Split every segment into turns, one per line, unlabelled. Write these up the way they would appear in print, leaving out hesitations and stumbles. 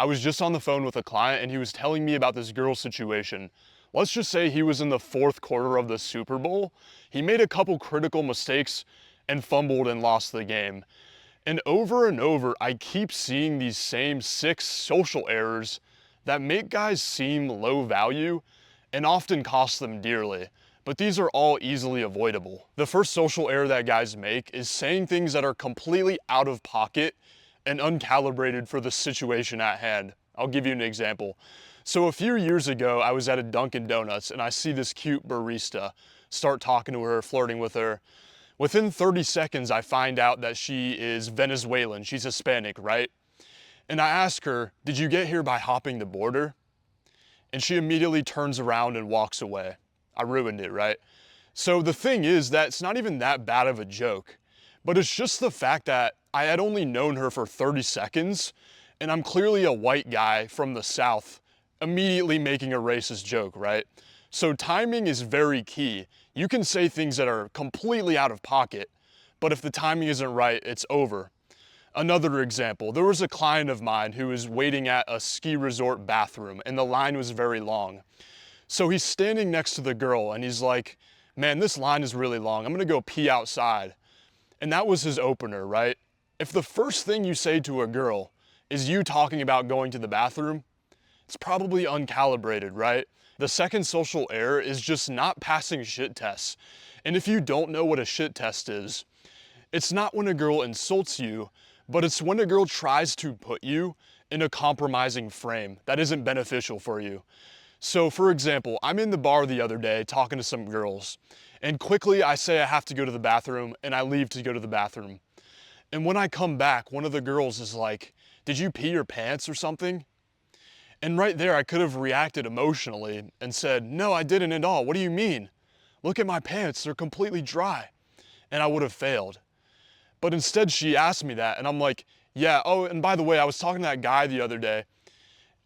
I was just on the phone with a client and he was telling me about this girl situation. Let's just say he was in the fourth quarter of the Super Bowl. He made a couple critical mistakes and fumbled and lost the game. And over, I keep seeing these same 6 social errors that make guys seem low value and often cost them dearly. But these are all easily avoidable. The first social error that guys make is saying things that are completely out of pocket and uncalibrated for the situation at hand. I'll give you an example. So a few years ago, I was at a Dunkin' Donuts and I see this cute barista start talking to her, flirting with her. Within 30 seconds, I find out that she is Venezuelan. She's Hispanic, right? And I ask her, did you get here by hopping the border? And she immediately turns around and walks away. I ruined it, right? So the thing is that it's not even that bad of a joke, but it's just the fact that I had only known her for 30 seconds and I'm clearly a white guy from the South immediately making a racist joke, right? So timing is very key. You can say things that are completely out of pocket, but if the timing isn't right, it's over. Another example, there was a client of mine who was waiting at a ski resort bathroom and the line was very long. So he's standing next to the girl and he's like, man, this line is really long. I'm gonna go pee outside. And that was his opener, right? If the first thing you say to a girl is you talking about going to the bathroom, it's probably uncalibrated, right? The second social error is just not passing shit tests. And if you don't know what a shit test is, it's not when a girl insults you, but it's when a girl tries to put you in a compromising frame that isn't beneficial for you. So for example, I'm in the bar the other day talking to some girls, and quickly I say I have to go to the bathroom and I leave to go to the bathroom. And when I come back, one of the girls is like, did you pee your pants or something? And right there I could have reacted emotionally and said, no, I didn't at all. What do you mean? Look at my pants, they're completely dry. And I would have failed. But instead she asked me that and I'm like, yeah, oh, and by the way, I was talking to that guy the other day.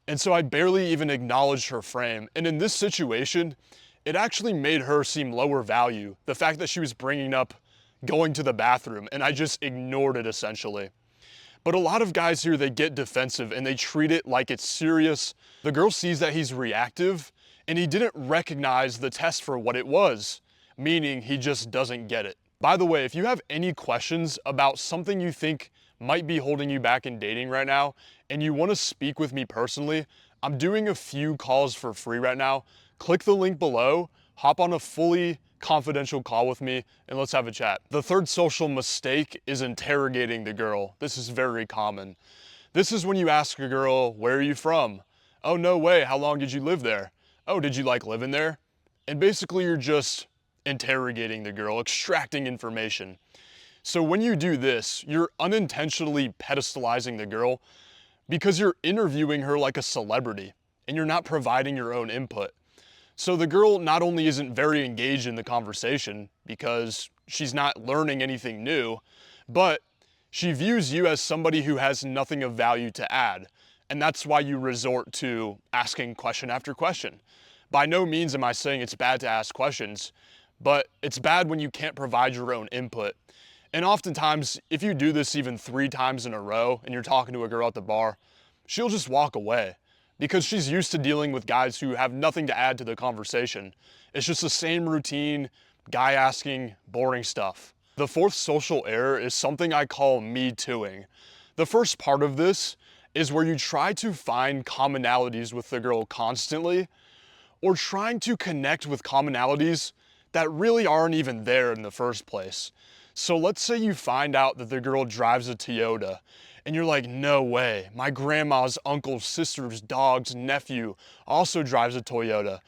And so I barely even acknowledged her frame. And in this situation, it actually made her seem lower value. The fact that she was bringing up going to the bathroom and I just ignored it essentially. But a lot of guys here, they get defensive and they treat it like it's serious. The girl sees that he's reactive and he didn't recognize the test for what it was, meaning he just doesn't get it. By the way, if you have any questions about something you think might be holding you back in dating right now and you want to speak with me personally, I'm doing a few calls for free right now. Click the link below, hop on a fully confidential call with me and let's have a chat. The third social mistake is interrogating the girl. This is very common. This is when you ask a girl, where are you from? Oh, no way, how long did you live there? Oh, did you like living there? And basically you're just interrogating the girl, extracting information. So when you do this, you're unintentionally pedestalizing the girl because you're interviewing her like a celebrity and you're not providing your own input. So the girl not only isn't very engaged in the conversation because she's not learning anything new, but she views you as somebody who has nothing of value to add. And that's why you resort to asking question after question. By no means am I saying it's bad to ask questions, but it's bad when you can't provide your own input. And oftentimes, if you do this even 3 times in a row and you're talking to a girl at the bar, she'll just walk away because she's used to dealing with guys who have nothing to add to the conversation. It's just the same routine, guy asking boring stuff. The fourth social error is something I call me tooing. The first part of this is where you try to find commonalities with the girl constantly, or trying to connect with commonalities that really aren't even there in the first place. So let's say you find out that the girl drives a Toyota and you're like, no way, my grandma's uncle's sister's dog's nephew also drives a Toyota.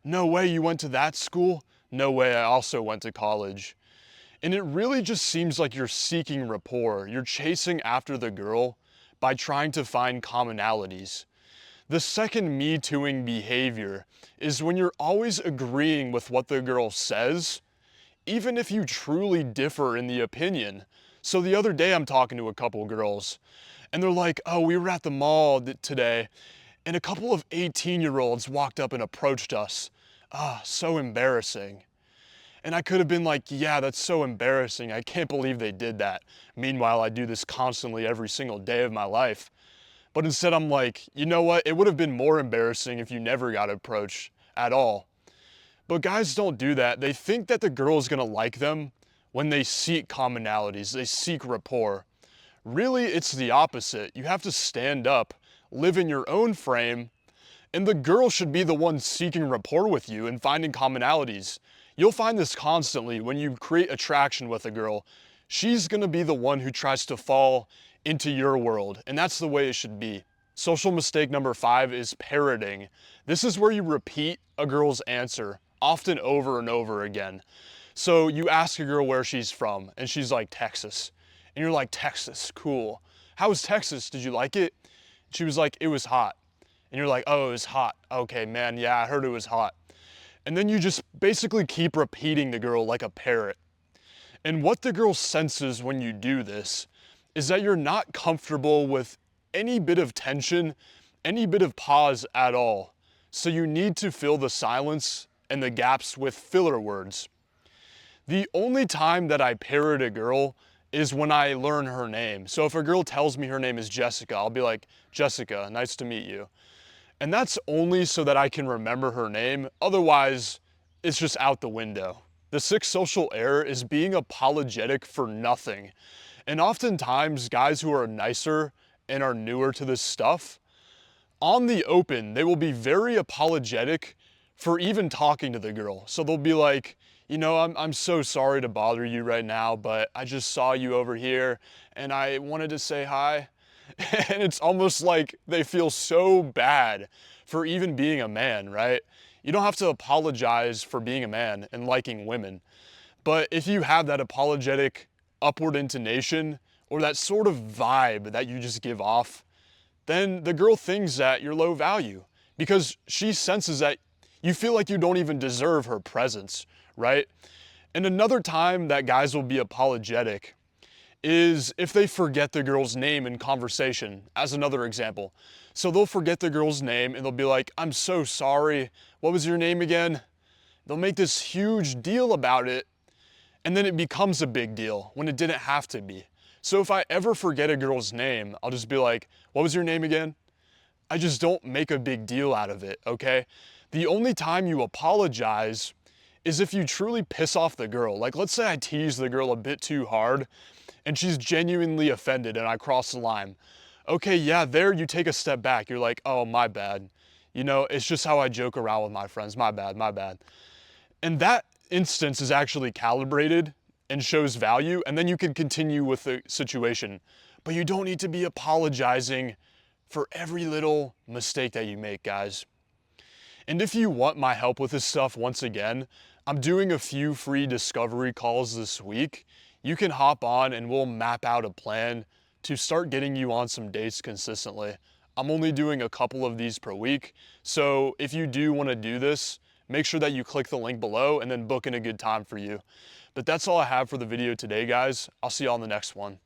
No way, you went to that school? No way, I also went to college. And it really just seems like you're seeking rapport. You're chasing after the girl by trying to find commonalities. The second me tooing behavior is when you're always agreeing with what the girl says, even if you truly differ in the opinion. So the other day I'm talking to a couple girls and they're like, oh, we were at the mall today and a couple of 18-year-olds walked up and approached us. Ah, so embarrassing. And I could have been like, yeah, that's so embarrassing. I can't believe they did that. Meanwhile, I do this constantly every single day of my life. But instead I'm like, you know what? It would have been more embarrassing if you never got approached at all. But guys don't do that. They think that the girl is gonna like them when they seek commonalities, they seek rapport. Really, it's the opposite. You have to stand up, live in your own frame, and the girl should be the one seeking rapport with you and finding commonalities. You'll find this constantly when you create attraction with a girl. She's gonna be the one who tries to fall into your world, and that's the way it should be. Social mistake number 5 is parroting. This is where you repeat a girl's answer, often over and over again. So you ask a girl where she's from, and she's like, Texas. And you're like, Texas, cool. How was Texas? Did you like it? She was like, it was hot. And you're like, oh, it was hot. Okay, man, yeah, I heard it was hot. And then you just basically keep repeating the girl like a parrot. And what the girl senses when you do this is that you're not comfortable with any bit of tension, any bit of pause at all. So you need to fill the silence and the gaps with filler words. The only time that I parrot a girl is when I learn her name. So if a girl tells me her name is Jessica, I'll be like, Jessica, nice to meet you. And that's only so that I can remember her name. Otherwise, it's just out the window. The 6th social error is being apologetic for nothing. And oftentimes, guys who are nicer and are newer to this stuff, on the open, they will be very apologetic for even talking to the girl. So they'll be like, you know, I'm so sorry to bother you right now, but I just saw you over here and I wanted to say hi. And it's almost like they feel so bad for even being a man, right? You don't have to apologize for being a man and liking women. But if you have that apologetic upward intonation or that sort of vibe that you just give off, then the girl thinks that you're low value because she senses that you feel like you don't even deserve her presence, right? And another time that guys will be apologetic is if they forget the girl's name in conversation, as another example. So they'll forget the girl's name and they'll be like, I'm so sorry, what was your name again? They'll make this huge deal about it, and then it becomes a big deal when it didn't have to be. So if I ever forget a girl's name, I'll just be like, what was your name again? I just don't make a big deal out of it, okay? The only time you apologize is if you truly piss off the girl. Like, let's say I tease the girl a bit too hard and she's genuinely offended and I cross the line. Okay, yeah, there you take a step back. You're like, oh, my bad. You know, it's just how I joke around with my friends. My bad, my bad. And that instance is actually calibrated and shows value, and then you can continue with the situation. But you don't need to be apologizing for every little mistake that you make, guys. And if you want my help with this stuff, once again, I'm doing a few free discovery calls this week. You can hop on and we'll map out a plan to start getting you on some dates consistently. I'm only doing a couple of these per week, so if you do want to do this, make sure that you click the link below and then book in a good time for you. But that's all I have for the video today, guys. I'll see you on the next one.